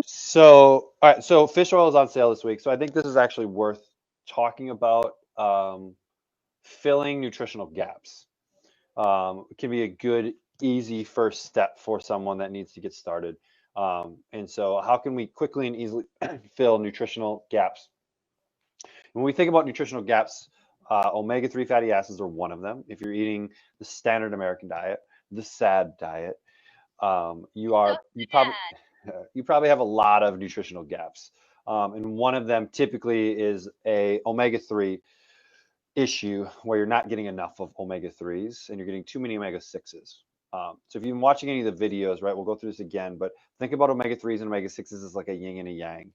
So, all right, so fish oil is on sale this week. So I think this is actually worth talking about. Filling nutritional gaps can be a good, easy first step for someone that needs to get started. And so, how can we quickly and easily fill nutritional gaps? When we think about nutritional gaps, omega-3 fatty acids are one of them. If you're eating the standard American diet, the SAD diet, you So are you probably sad. you probably have a lot of nutritional gaps. And one of them typically is a omega-3 issue where you're not getting enough of omega-3s and you're getting too many omega-6s. So if you've been watching any of the videos, right, we'll go through this again, but think about omega-3s and omega-6s as like a yin and a yang.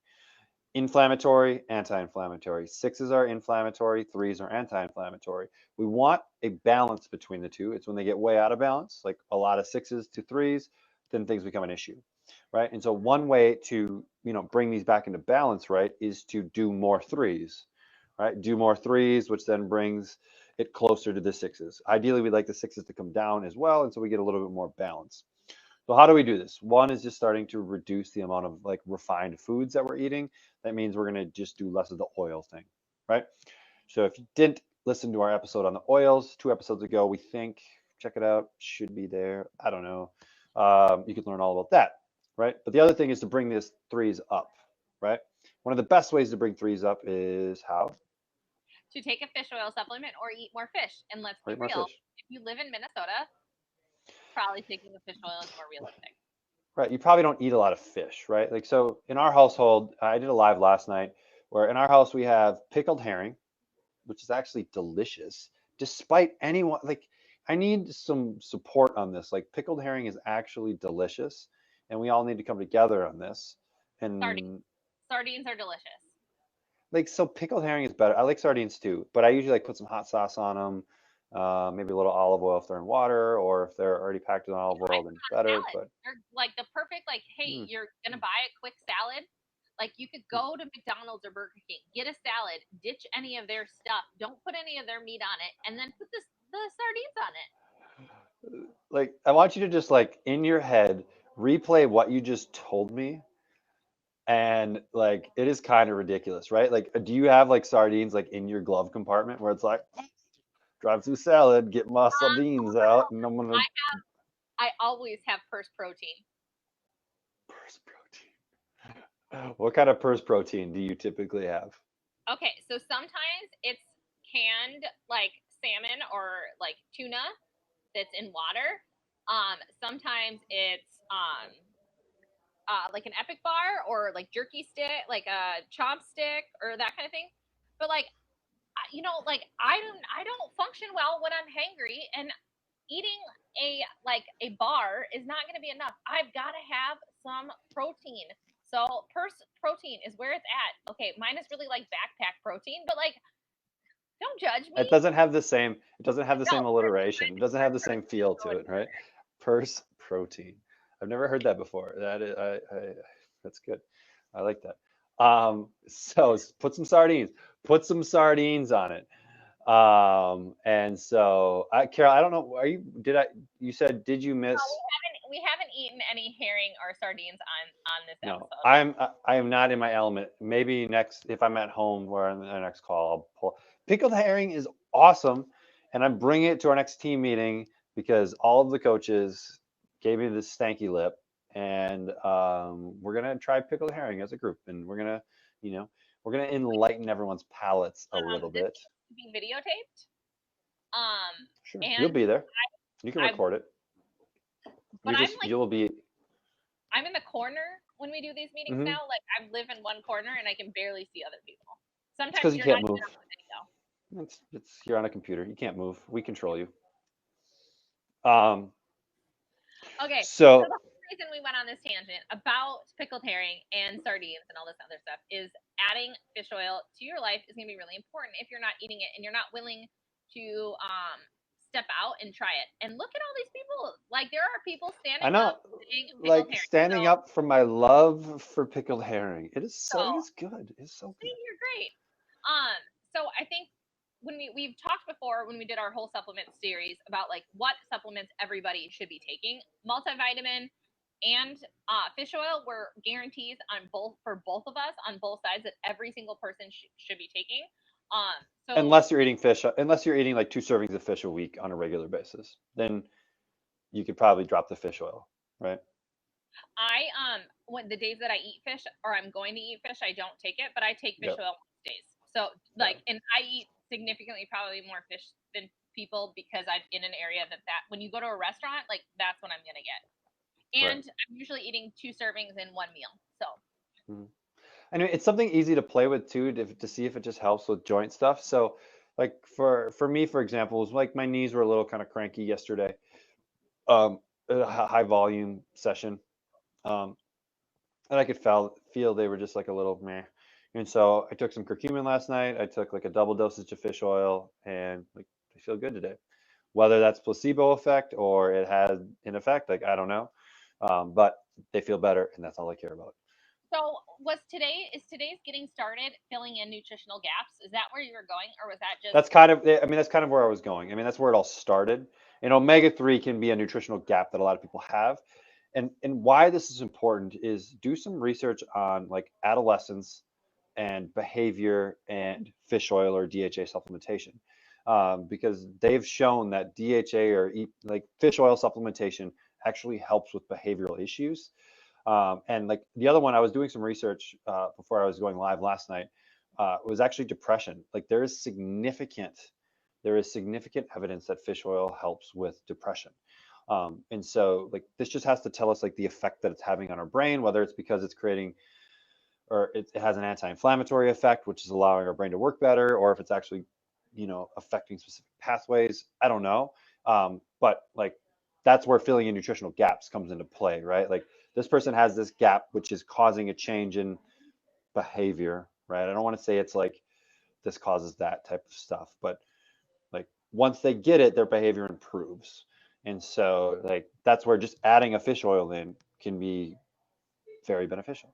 Inflammatory, anti-inflammatory. Sixes are inflammatory, threes are anti-inflammatory. We want a balance between the two. It's when they get way out of balance, like a lot of sixes to threes, then things become an issue, right? And so one way to, bring these back into balance, right, is to do more threes, right? Do more threes, which then brings it closer to the sixes. Ideally, we'd like the sixes to come down as well, and so we get a little bit more balance. So how do we do this? One is just starting to reduce the amount of like refined foods that we're eating. That means we're going to just do less of the oil thing, right? So if you didn't listen to our episode on the oils 2 episodes ago, we think, check it out, should be there. I don't know. You can learn all about that, right? But the other thing is to bring these threes up, right? One of the best ways to bring threes up is how? To take a fish oil supplement or eat more fish. And let's be Eat more real, fish. if you live in Minnesota, probably taking a fish oil is more realistic. Right. You probably don't eat a lot of fish, right? Like, so in our household, I did a live last night where in our house we have pickled herring, which is actually delicious, despite anyone, like, I need some support on this. Like, pickled herring is actually delicious, and we all need to come together on this. Sardines. And Sardines are delicious. like, so pickled herring is better. I like sardines too, but I usually like put some hot sauce on them, maybe a little olive oil if they're in water, or if they're already packed in olive I oil, put then on better. salad. But They're like the perfect, like, hey, hmm, you're going to buy a quick salad. Like, you could go to McDonald's or Burger King, get a salad, ditch any of their stuff, don't put any of their meat on it, and then put the sardines on it. like, I want you to just like in your head replay what you just told me, and like it is kind of ridiculous, right? Like, do you have like sardines like in your glove compartment where it's like drive through salad, get my sardines Oh, no. out, and I'm gonna I always have purse protein. purse protein. What kind of purse protein do you typically have? Okay, so sometimes it's canned like salmon or like tuna that's in water. Sometimes it's like an epic bar or like jerky stick, like a chopstick or that kind of thing. But like like I don't function well when I'm hangry, and eating a bar is not going to be enough. I've got to have some protein. So purse protein is where it's at. Okay, mine is really like backpack protein, but like don't judge me. It doesn't have the same. It doesn't have the No, same alliteration. It mine is doesn't have purse the same protein. feel So to it's it, right? Purse protein. I've never heard that before. That is, that's good. I like that. So put some sardines. Put some sardines on it. And so Carol, I don't know. Are you? Did I? You said did you no, miss? we haven't eaten any herring or sardines on this No, episode. I am not in my element. Maybe next, if I'm at home or on the next call, I'll pull. Pickled herring is awesome, and I'm bringing it to our next team meeting because all of the coaches gave me this stanky lip, and we're gonna try pickled herring as a group, and you know, we're gonna enlighten everyone's palates a little This bit. needs to be videotaped. Um, Sure, you'll and be there. You can I record it. but I'm like You'll be. I'm in the corner when we do these meetings Hmm. now. Like I live in one corner and I can barely see other people. It's Sometimes because you you're not can't even move. on the video. It's you're on a computer. You can't move. We control you. Um, Okay, so so the whole reason we went on this tangent about pickled herring and sardines and all this other stuff is adding fish oil to your life is going to be really important if you're not eating it and you're not willing to step out and try it. And look at all these people. Like there are people I standing know, up eating pickled like herring. standing up for my love for pickled herring. It So is good. It's so see, good. you're great. Um, so I think we've talked before when we did our whole supplement series about like what supplements everybody should be taking. Multivitamin and fish oil were guarantees on both for both of us on both sides that every single person should be taking. So Unless you're eating fish, unless you're eating like 2 servings of fish a week on a regular basis, then you could probably drop the fish oil, right? I when the days that I eat fish or I'm going to eat fish, I don't take it, but I take fish Yep. oil most days. So like, and I eat significantly probably more fish than people because I'm in an area that when you go to a restaurant, like that's what I'm gonna get. And Right. I'm usually eating 2 servings in one meal. So Mhm. I mean, it's something easy to play with too, to see if it just helps with joint stuff. So, like for me, for example, it was like my knees were a little kind of cranky yesterday. A high volume session, um, and I could feel they were just like a little meh. And so I took some curcumin last night. I took like a double dosage of fish oil, and like I feel good today. Whether that's placebo effect or it has an effect, like I don't know, but they feel better, and that's all I care about. so is today's getting started filling in nutritional gaps? Is that where you were going, or was that just That's kind of, I mean, that's kind of where I was going. I mean, that's where it all started. And omega-3 can be a nutritional gap that a lot of people have. And why this is important is do some research on like adolescence and behavior and fish oil or DHA supplementation. Because they've shown that DHA or like fish oil supplementation actually helps with behavioral issues. And like the other one, I was doing some research before I was going live last night. Was actually depression. Like there is significant evidence that fish oil helps with depression. And so like this just has to tell us like the effect that it's having on our brain, whether it's because it's creating or it has an anti-inflammatory effect, which is allowing our brain to work better, or if it's actually, affecting specific pathways. I don't know. But like that's where filling in nutritional gaps comes into play, right? Like this person has this gap, which is causing a change in behavior, right? I don't want to say it's like this causes that type of stuff, but like once they get it, their behavior improves. And so like that's where just adding a fish oil in can be very beneficial.